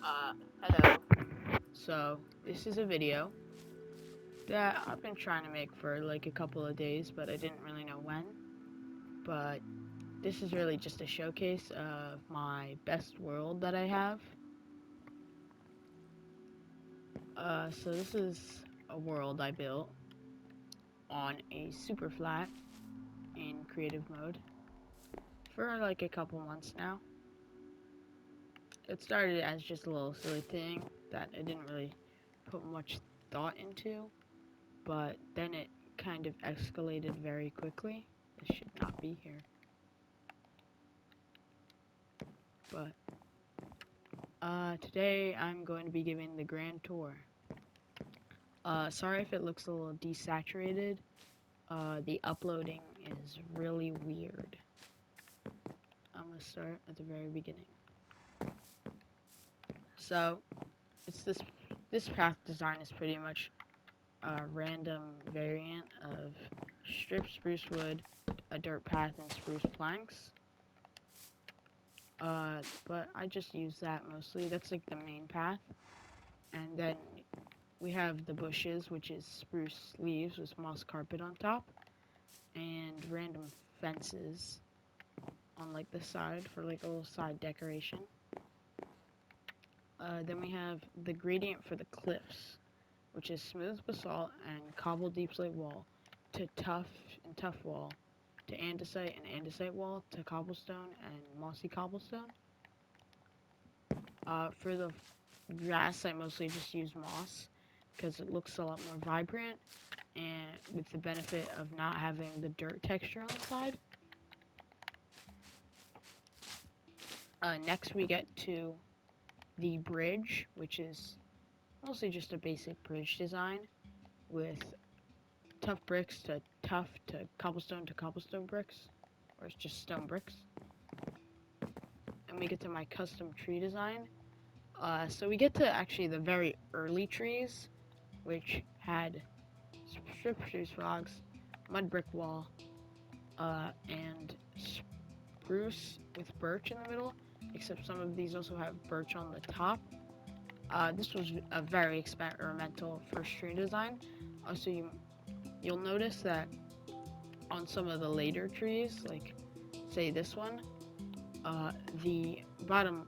Hello. So, this is a video that I've been trying to make for like a couple of days, but I didn't really know when. But this is really just a showcase of my best world that I have. So this is a world I built on a super flat in creative mode for like a couple months now. It started as just a little silly thing that I didn't really put much thought into, but then it kind of escalated very quickly. This should not be here. But today I'm going to be giving the grand tour. Sorry if it looks a little desaturated. The uploading is really weird. I'm gonna start at the very beginning. So it's this path design is pretty much a random variant of stripped spruce wood, a dirt path, and spruce planks. But I just use that mostly. That's like the main path. And then we have the bushes, which is spruce leaves with moss carpet on top, and random fences on like the side for like a little side decoration. Then we have the gradient for the cliffs, which is smooth basalt and cobbled deep slate wall to tough wall to andesite and andesite wall to cobblestone and mossy cobblestone. For the grass, I mostly just use moss because it looks a lot more vibrant and with the benefit of not having the dirt texture on the side. Next we get to the bridge, which is mostly just a basic bridge design with tough bricks to cobblestone bricks, or it's just stone bricks. And we get to my custom tree design. So we get to actually the very early trees, which had strip spruce logs, mud brick wall, and spruce with birch in the middle, except some of these also have birch on the top. This was a very experimental first tree design. Also, you'll notice that on some of the later trees, like say this one, the bottom,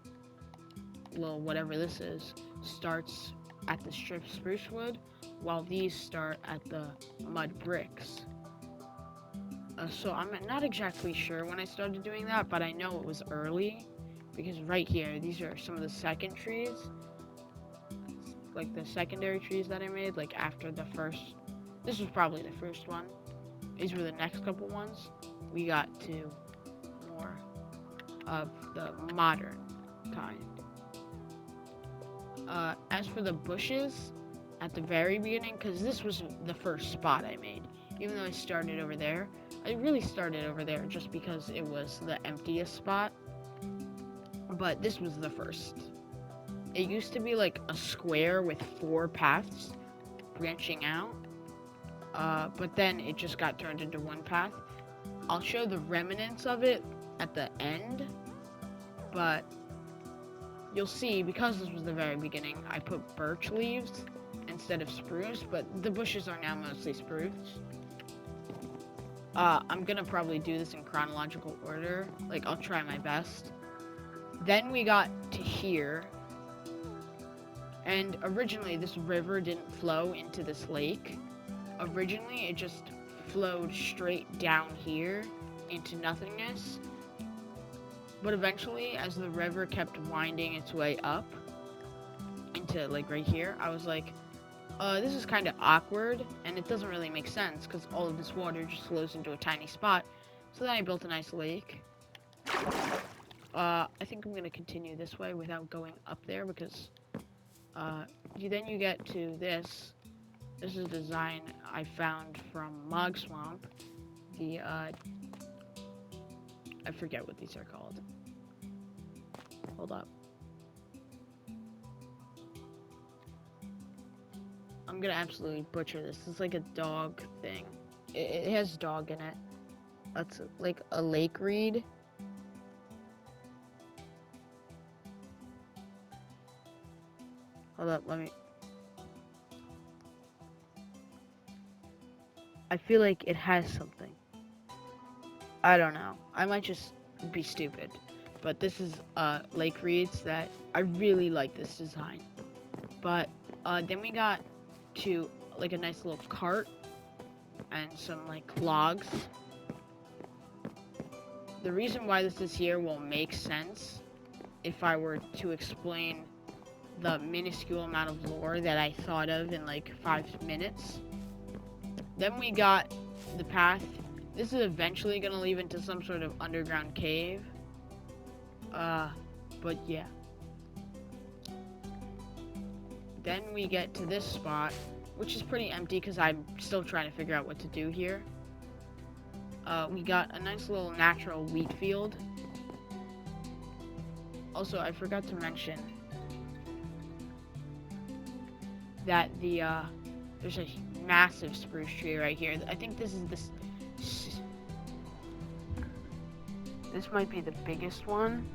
well, whatever this is, starts at the stripped spruce wood, while these start at the mud bricks. So I'm not exactly sure when I started doing that, but I know it was early because right here, these are some of the second trees, like the secondary trees that I made, like after the first. This was probably the first one. These were the next couple ones. We got to more of the modern kind. As for the bushes, at the very beginning, because this was the first spot I made, even though I started over there, I really started over there just because it was the emptiest spot, but this was the first. It used to be like a square with 4 paths branching out, but then it just got turned into one path. I'll show the remnants of it at the end, but you'll see, because this was the very beginning, I put birch leaves instead of spruce, but the bushes are now mostly spruce. I'm gonna probably do this in chronological order. Like, I'll try my best. Then we got to here, and originally this river didn't flow into this lake. Originally, it just flowed straight down here into nothingness. But eventually, as the river kept winding its way up into, like, right here, I was like, this is kind of awkward, and it doesn't really make sense, because all of this water just flows into a tiny spot. So then I built a nice lake. I think I'm going to continue this way without going up there, because then you get to this. This is a design I found from Mog Swamp. I forget what these are called. Hold up. I'm gonna absolutely butcher this. It's like a dog thing. It has dog in it. That's like a lake reed. Hold up, let me... I feel like it has something. I don't know. I might just be stupid. But this is Lake Reeds that I really like this design. But then we got to like a nice little cart and some like logs. The reason why this is here will make sense if I were to explain the minuscule amount of lore that I thought of in like 5 minutes. Then we got the path. This is eventually gonna lead into some sort of underground cave. But yeah. Then we get to this spot, which is pretty empty because I'm still trying to figure out what to do here. We got a nice little natural wheat field. Also, I forgot to mention that there's a massive spruce tree right here. I think this is this might be the biggest one,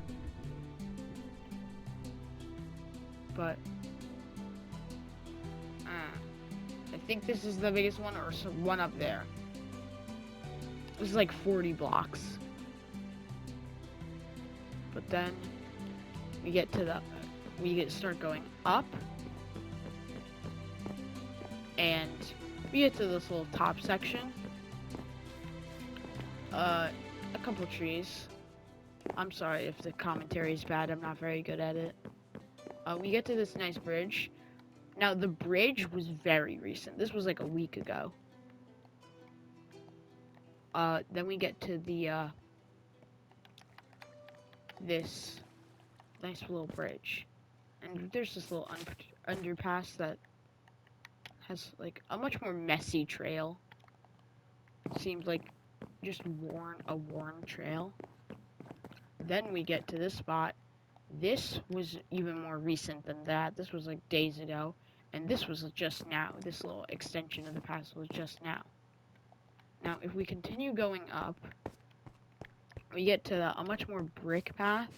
but I think this is the biggest one, or some one up there. This is like 40 blocks. But then we get to start going up, and we get to this little top section. A couple trees. I'm sorry if the commentary is bad. I'm not very good at it. We get to this nice bridge. Now the bridge was very recent. This was like a week ago. Then we get to the this nice little bridge, and there's this little underpass that has like a much more messy trail. It seems like just a worn trail. Then we get to this spot. This was even more recent than that. This was like days ago, and this was just now. This little extension of the pass was just now. Now, if we continue going up, we get to a much more brick path.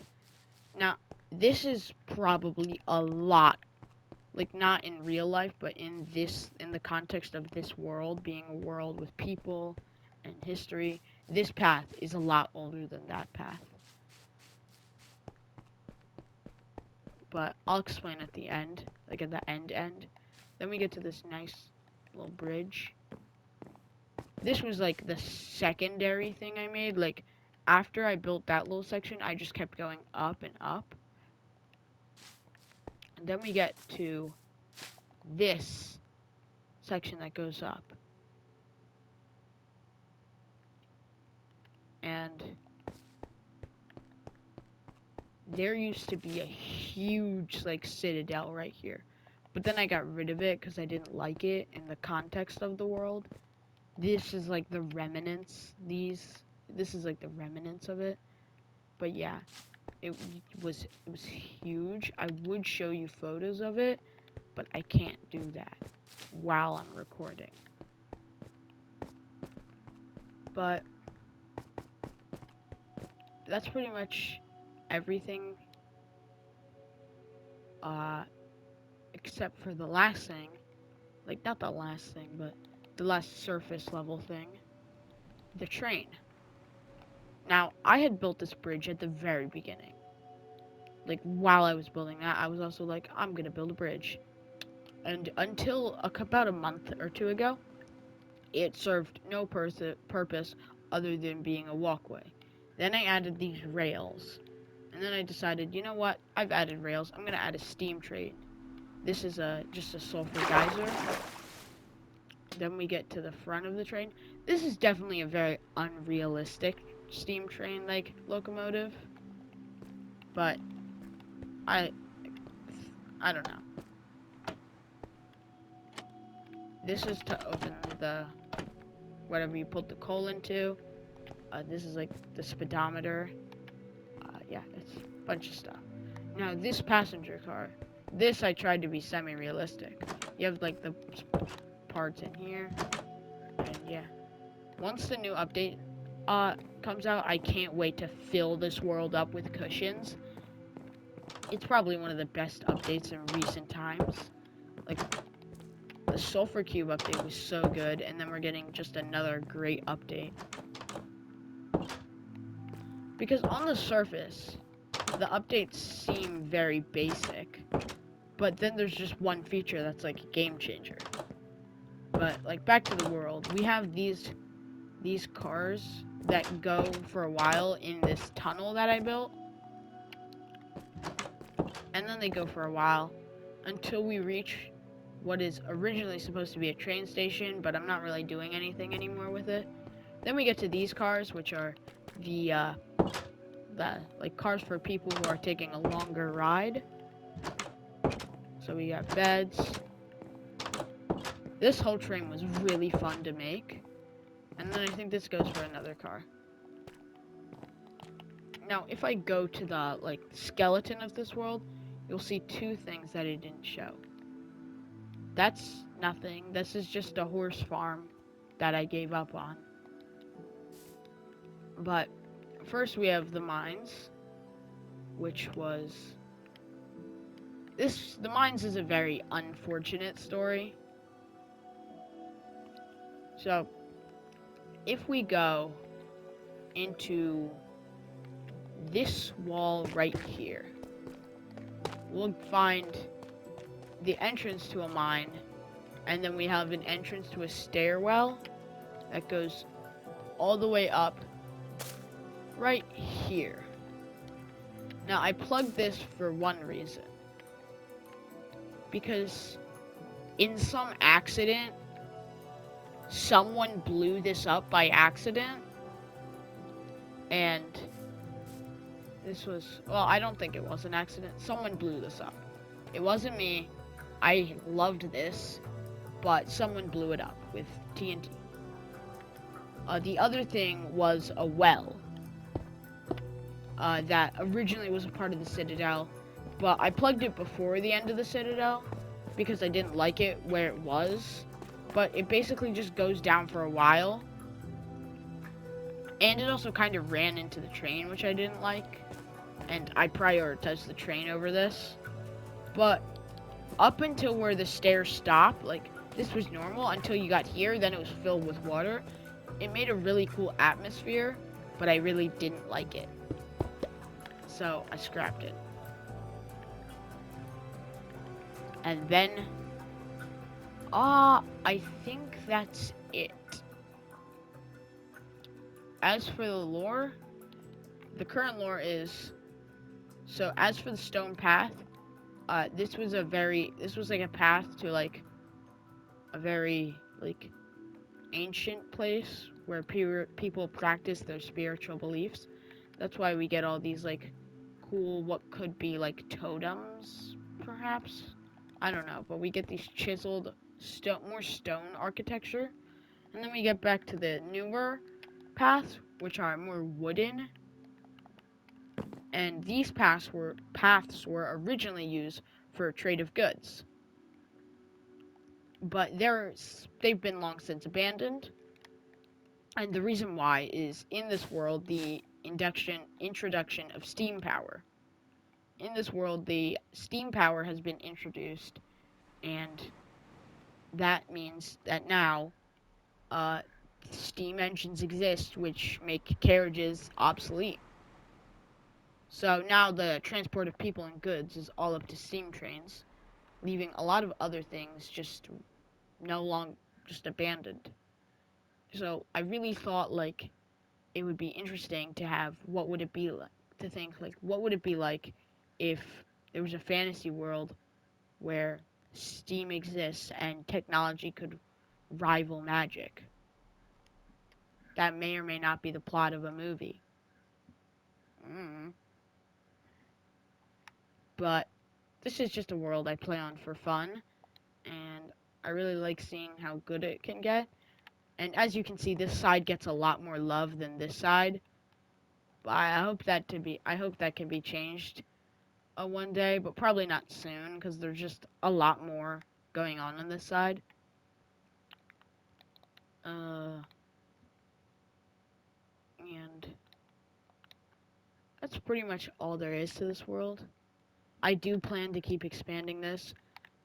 Now, this is probably a lot, like not in real life, but in the context of this world being a world with people and history, this path is a lot older than that path. But I'll explain at the end, like at the end. Then we get to this nice little bridge. This was like the secondary thing I made. Like after I built that little section, I just kept going up and up. And then we get to this section that goes up. And there used to be a huge like citadel right here. But then I got rid of it because I didn't like it in the context of the world. This is like the remnants. This is like the remnants of it. But yeah, it was huge. I would show you photos of it, but I can't do that while I'm recording. But that's pretty much everything. Except for the last thing. Like not the last thing, but the last surface level thing. The train. Now, I had built this bridge at the very beginning. Like, while I was building that, I was also like, I'm gonna build a bridge. And until about a month or two ago, it served no purpose other than being a walkway. Then I added these rails. And then I decided, you know what? I've added rails. I'm gonna add a steam train. This is just a sulfur geyser. Then we get to the front of the train. This is definitely a very unrealistic steam train like locomotive, but I don't know. This is to open the whatever you put the coal into. This is like the speedometer. Yeah, it's a bunch of stuff. Now this passenger car, this I tried to be semi-realistic. You have like the parts in here, and yeah. Once the new update comes out, I can't wait to fill this world up with cushions. It's probably one of the best updates in recent times. Like, the Sulfur Cube update was so good, and then we're getting just another great update. Because on the surface, the updates seem very basic, but then there's just one feature that's like a game changer. But like back to the world, we have these cars that go for a while in this tunnel that I built, and then they go for a while until we reach what is originally supposed to be a train station, but I'm not really doing anything anymore with it. Then we get to these cars, which are the like cars for people who are taking a longer ride. So we got beds. This whole train was really fun to make. And then I think this goes for another car. Now, if I go to the like skeleton of this world, you'll see two things that it didn't show. That's nothing. This is just a horse farm that I gave up on. But first we have the mines, which was the mines is a very unfortunate story. So, if we go into this wall right here, we'll find the entrance to a mine, and then we have an entrance to a stairwell that goes all the way up right here. Now, I plugged this for one reason. Because in some accident, someone blew this up by accident, and this was, well, I don't think it was an accident. Someone blew this up. It wasn't me. I loved this, but someone blew it up with TNT. The other thing was a well that originally was a part of the Citadel, but I plugged it before the end of the Citadel because I didn't like it where it was. But it basically just goes down for a while. And it also kind of ran into the train, which I didn't like. And I prioritized the train over this. But up until where the stairs stop, like, this was normal until you got here, then it was filled with water. It made a really cool atmosphere, but I really didn't like it. So I scrapped it. And then I think that's it. As for the lore, the current lore is, so as for the stone path, this was like a path to like a very like ancient place where people practice their spiritual beliefs. That's why we get all these like cool, what could be like totems, perhaps. I don't know, but we get these chiseled more stone architecture. And then we get back to the newer paths, which are more wooden. And these paths were originally used for trade of goods. But they've been long since abandoned. And the reason why is in this world, the introduction of steam power. In this world, the steam power has been introduced, and that means that now steam engines exist, which make carriages obsolete. So now the transport of people and goods is all up to steam trains, leaving a lot of other things just abandoned. So I really thought like it would be interesting to have what would it be like if there was a fantasy world where steam exists and technology could rival magic. That may or may not be the plot of a movie. But this is just a world I play on for fun, and I really like seeing how good it can get. And as you can see, this side gets a lot more love than this side. But I hope that can be changed one day, but probably not soon, because there's just a lot more going on this side. And that's pretty much all there is to this world. I do plan to keep expanding this.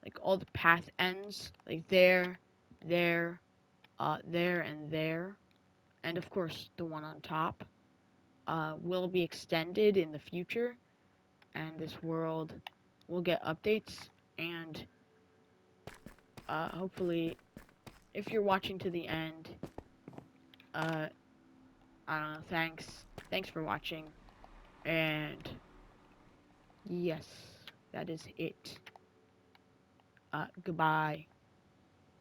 Like all the path ends, like there, there, there, and there, and of course the one on top, will be extended in the future, and this world will get updates, and hopefully, if you're watching to the end, uh, I don't know, thanks for watching, and yes, that is it. Goodbye.